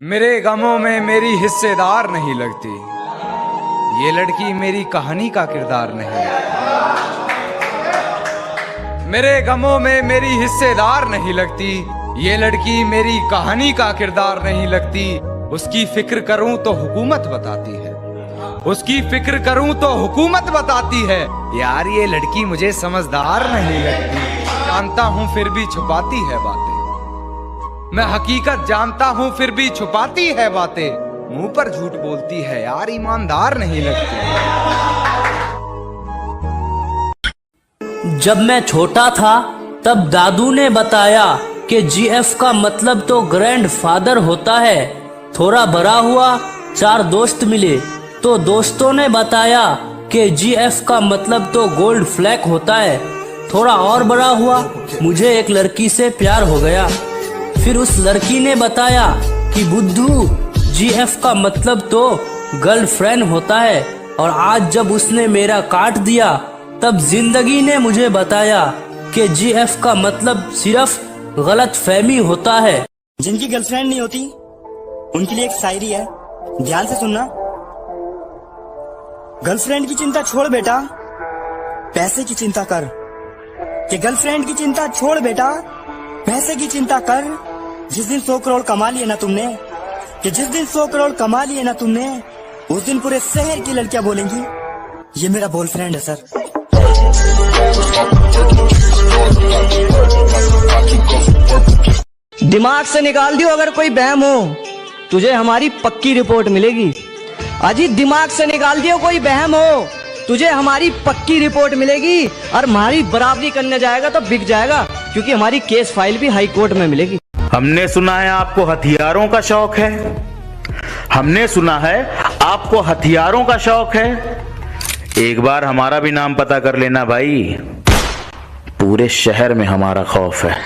मेरे गमों में मेरी हिस्सेदार नहीं लगती, ये लड़की मेरी कहानी का किरदार नहीं। मेरे गमों में मेरी हिस्सेदार नहीं लगती, ये लड़की मेरी कहानी का किरदार नहीं लगती। उसकी फिक्र करूं तो हुकूमत बताती है, उसकी फिक्र करूं तो हुकूमत बताती है। यार ये लड़की मुझे समझदार नहीं लगती, जानता हूं फिर भी छुपाती है बातें। मैं हकीकत जानता हूं फिर भी छुपाती है बातें। मुंह पर झूठ बोलती है यार, ईमानदार नहीं लगती। जब मैं छोटा था तब दादू ने बताया कि जीएफ का मतलब तो ग्रैंड फादर होता है। थोड़ा बड़ा हुआ, 4 दोस्त मिले तो दोस्तों ने बताया कि जीएफ का मतलब तो गोल्ड फ्लैग होता है। थोड़ा और बड़ा हुआ, मुझे एक लड़की से प्यार हो गया। फिर उस लड़की ने बताया कि बुद्धू जीएफ का मतलब तो गर्लफ्रेंड होता है। और आज जब उसने मेरा काट दिया तब जिंदगी ने मुझे बताया कि जीएफ का मतलब सिर्फ गलत फहमी होता है। जिनकी गर्लफ्रेंड नहीं होती उनके लिए एक शायरी है, ध्यान से सुनना। गर्लफ्रेंड की चिंता छोड़ बेटा, पैसे की चिंता कर। कि गर्लफ्रेंड की चिंता छोड़ बेटा, पैसे की चिंता कर। जिस दिन 100 करोड़ कमा लिए ना तुमने, कि जिस दिन 100 करोड़ कमा लिए ना तुमने, उस दिन पूरे शहर की लड़कियां बोलेंगी ये मेरा बॉयफ्रेंड है सर। दिमाग से निकाल दियो अगर कोई बहम हो, तुझे हमारी पक्की रिपोर्ट मिलेगी। अजी दिमाग से निकाल दियो कोई बहम हो, तुझे हमारी पक्की रिपोर्ट मिलेगी। और हमारी बराबरी करने जाएगा तो बिक जाएगा, क्योंकि हमारी केस फाइल भी हाई कोर्ट में मिलेगी। हमने सुना है आपको हथियारों का शौक है, हमने सुना है आपको हथियारों का शौक है। एक बार हमारा भी नाम पता कर लेना भाई, पूरे शहर में हमारा खौफ है।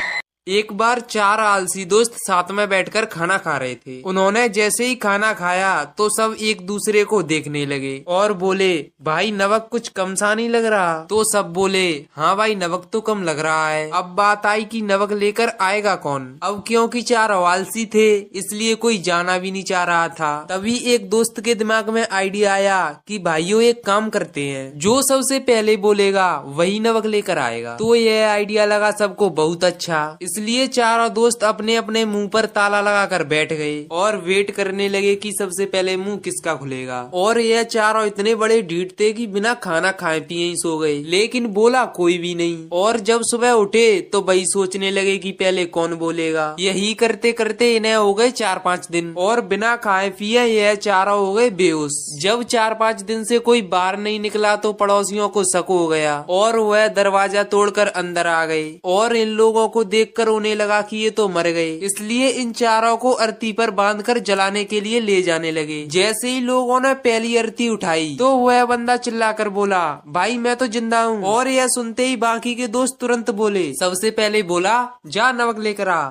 एक बार 4 आलसी दोस्त साथ में बैठकर खाना खा रहे थे। उन्होंने जैसे ही खाना खाया तो सब एक दूसरे को देखने लगे और बोले, भाई नमक कुछ कम सा नहीं लग रहा? तो सब बोले, हाँ भाई नमक तो कम लग रहा है। अब बात आई कि नमक लेकर आएगा कौन। अब क्योंकि 4 आलसी थे इसलिए कोई जाना भी नहीं चाह रहा था। तभी एक दोस्त के दिमाग में आइडिया आया कि भाइयों एक काम करते हैं, जो सबसे पहले बोलेगा वही नमक लेकर आएगा। तो यह आइडिया लगा सबको बहुत अच्छा, इसलिए चारों दोस्त अपने अपने मुंह पर ताला लगाकर बैठ गए और वेट करने लगे कि सबसे पहले मुंह किसका खुलेगा। और यह चारों इतने बड़े ढीठ थे कि बिना खाना खाए पिए ही सो गए, लेकिन बोला कोई भी नहीं। और जब सुबह उठे तो वही सोचने लगे कि पहले कौन बोलेगा। यही करते करते इन्हें हो गए 4-5 दिन और बिना खाए पिए यह चारों हो गए बेहोश। जब 4-5 दिन से कोई बाहर नहीं निकला तो पड़ोसियों को शक हो गया और वह दरवाजा तोड़कर अंदर आ गए। और इन लोगों को देखकर रोने लगा कि ये तो मर गए, इसलिए इन चारों को अर्थी पर बांधकर जलाने के लिए ले जाने लगे। जैसे ही लोगों ने पहली अर्थी उठाई तो वह बंदा चिल्लाकर बोला, भाई मैं तो जिंदा हूँ। और यह सुनते ही बाकी के दोस्त तुरंत बोले, सबसे पहले बोला जा नमक लेकर आ।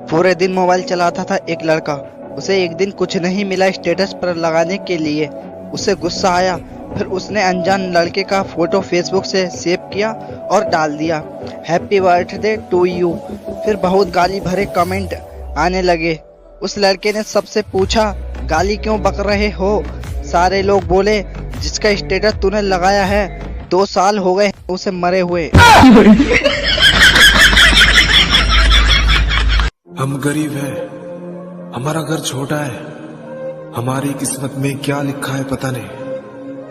पूरे दिन मोबाइल चलाता था एक लड़का, उसे एक दिन कुछ नहीं मिला स्टेटस पर लगाने के लिए। उसे गुस्सा आया, फिर उसने अनजान लड़के का फोटो फेसबुक से सेव किया और डाल दिया, हैप्पी बर्थडे टू यू। फिर बहुत गाली भरे कमेंट आने लगे। उस लड़के ने सबसे पूछा, गाली क्यों बक रहे हो? सारे लोग बोले, जिसका स्टेटस तूने लगाया है 2 साल हो गए उसे मरे हुए। हम गरीब हैं, हमारा घर छोटा है, हमारी किस्मत में क्या लिखा है पता नहीं,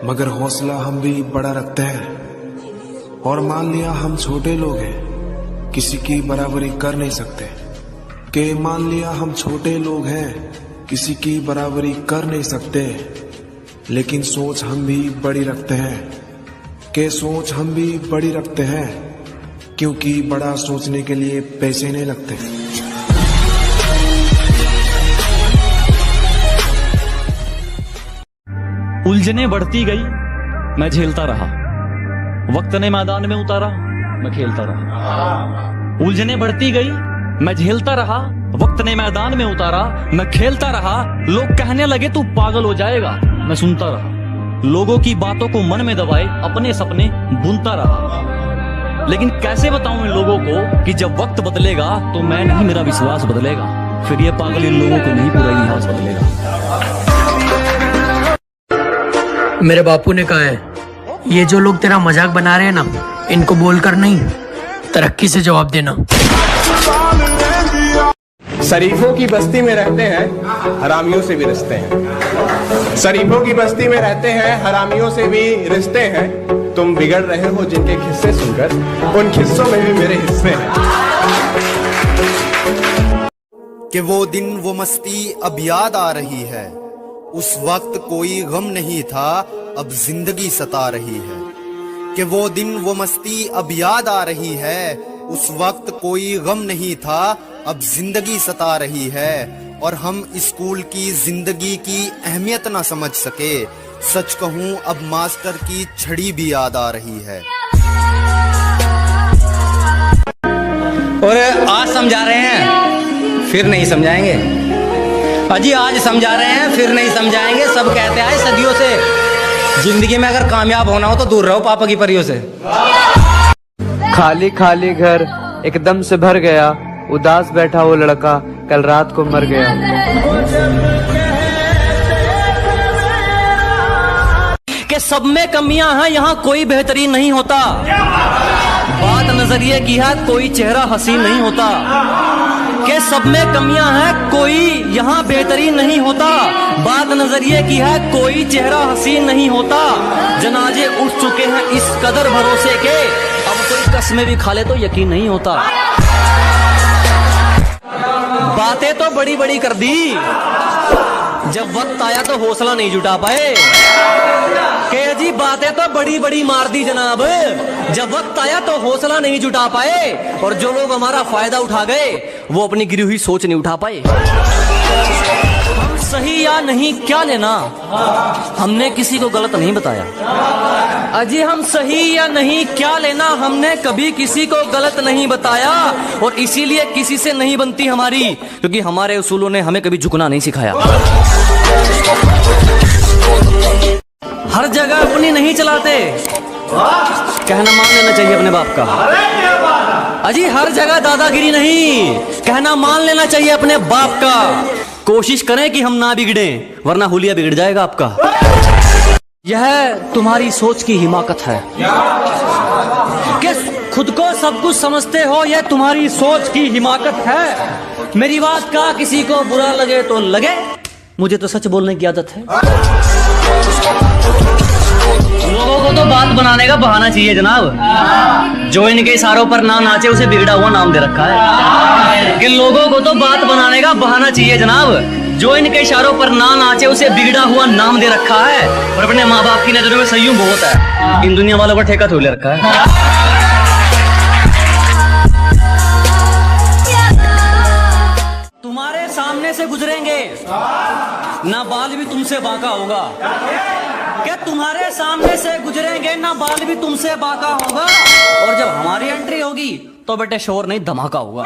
मगर हौसला हम भी बड़ा रखते हैं। और मान लिया हम छोटे लोग हैं, किसी की बराबरी कर नहीं सकते। के मान लिया हम छोटे लोग हैं, किसी की बराबरी कर नहीं सकते, लेकिन सोच हम भी बड़ी रखते हैं। के सोच हम भी बड़ी रखते हैं, क्योंकि बड़ा सोचने के लिए पैसे नहीं लगते। उलझने बढ़ती गई, मैं झेलता रहा। वक्त ने मैदान में उतारा, मैं खेलता रहा। उलझने बढ़ती गई, मैं झेलता रहा। वक्त ने मैदान में उतारा, मैं खेलता रहा। लोग कहने लगे तू पागल हो जाएगा, मैं सुनता रहा। लोगों की बातों को मन में दबाए अपने सपने बुनता रहा। लेकिन कैसे बताऊं इन लोगों को कि जब वक्त बदलेगा तो मैं नहीं, मेरा विश्वास बदलेगा। फिर ये पागल इन लोगों को नहीं, पूरा इतिहास बदलेगा। मेरे बापू ने कहा है, ये जो लोग तेरा मजाक बना रहे हैं ना, इनको बोलकर नहीं, तरक्की से जवाब देना। शरीफों की बस्ती में रहते हैं, हरामियों से भी रिश्ते हैं। शरीफों की बस्ती में रहते हैं, हरामियों से भी रिश्ते हैं। तुम बिगड़ रहे हो जिनके किस्से सुनकर, उन किस्सों में भी मेरे हिस्से हैं। कि वो दिन वो मस्ती अब याद आ रही है, उस वक्त कोई गम नहीं था, अब जिंदगी सता रही है। कि वो दिन वो मस्ती अब याद आ रही है, उस वक्त कोई गम नहीं था, अब जिंदगी सता रही है। और हम स्कूल की जिंदगी की अहमियत ना समझ सके, सच कहूं अब मास्टर की छड़ी भी याद आ रही है। और आज समझा रहे हैं, फिर नहीं समझाएंगे। अजी आज समझा रहे हैं, फिर नहीं समझाएंगे। सब कहते हैं सदियों से, जिंदगी में अगर कामयाब होना हो तो दूर रहो पापा की परियों से। खाली खाली घर एकदम से भर गया, उदास बैठा वो लड़का कल रात को मर गया। कि सब में कमियां हैं, यहाँ कोई बेहतरीन नहीं होता। बात नजरिए की है, कोई चेहरा हसीन नहीं होता। कि सब में कमियां हैं, कोई यहाँ बेहतरीन नहीं होता। बात नजरिए की है, कोई चेहरा हसीन नहीं होता। जनाजे उठ चुके हैं इस कदर भरोसे के, अब कोई कसमें भी खा ले तो यकीन नहीं होता। बातें तो बड़ी बड़ी कर दी, जब वक्त आया तो हौसला नहीं जुटा पाए। के जी बातें तो बड़ी बड़ी मार दी जनाब, जब वक्त आया तो हौसला नहीं जुटा पाए। और जो लोग हमारा फायदा उठा गए, वो अपनी गिरी हुई सोच नहीं उठा पाए। हम सही या नहीं क्या लेना, हमने किसी को गलत नहीं बताया। अजी हम सही या नहीं क्या लेना, हमने कभी किसी को गलत नहीं बताया। और इसीलिए किसी से नहीं बनती हमारी, क्योंकि हमारे उसूलों ने हमें कभी झुकना नहीं सिखाया। हर जगह अपनी नहीं चलाते, कहना मान लेना चाहिए अपने बाप का। अजी हर जगह दादागिरी नहीं, कहना मान लेना चाहिए अपने बाप का। कोशिश करें कि हम ना बिगड़े, वरना हुलिया बिगड़ जाएगा आपका। यह तुम्हारी सोच की हिमाकत है कि खुद को सब कुछ समझते हो, यह तुम्हारी सोच की हिमाकत है। मेरी बात का किसी को बुरा लगे तो लगे, मुझे तो सच बोलने की आदत है। लोगों को तो बात बनाने का बहाना चाहिए जनाब, जो इनके इशारों पर ना नाचे उसे बिगड़ा हुआ नाम दे रखा है। कि लोगों को तो बात बनाने का बहाना चाहिए जनाब, जो इनके इशारों पर ना नाचे उसे बिगड़ा हुआ नाम दे रखा है। और अपने माँ बाप की नजरों में सही बहुत है, इन दुनिया वालों का ठेका तो ले रखा है। तुम्हारे सामने से गुजरेंगे ना, बाल भी तुमसे बांका होगा। क्या तुम्हारे सामने से गुजरेंगे ना, बाल भी तुमसे बांका होगा। और जब हमारी एंट्री होगी तो बेटे शोर नहीं धमाका होगा।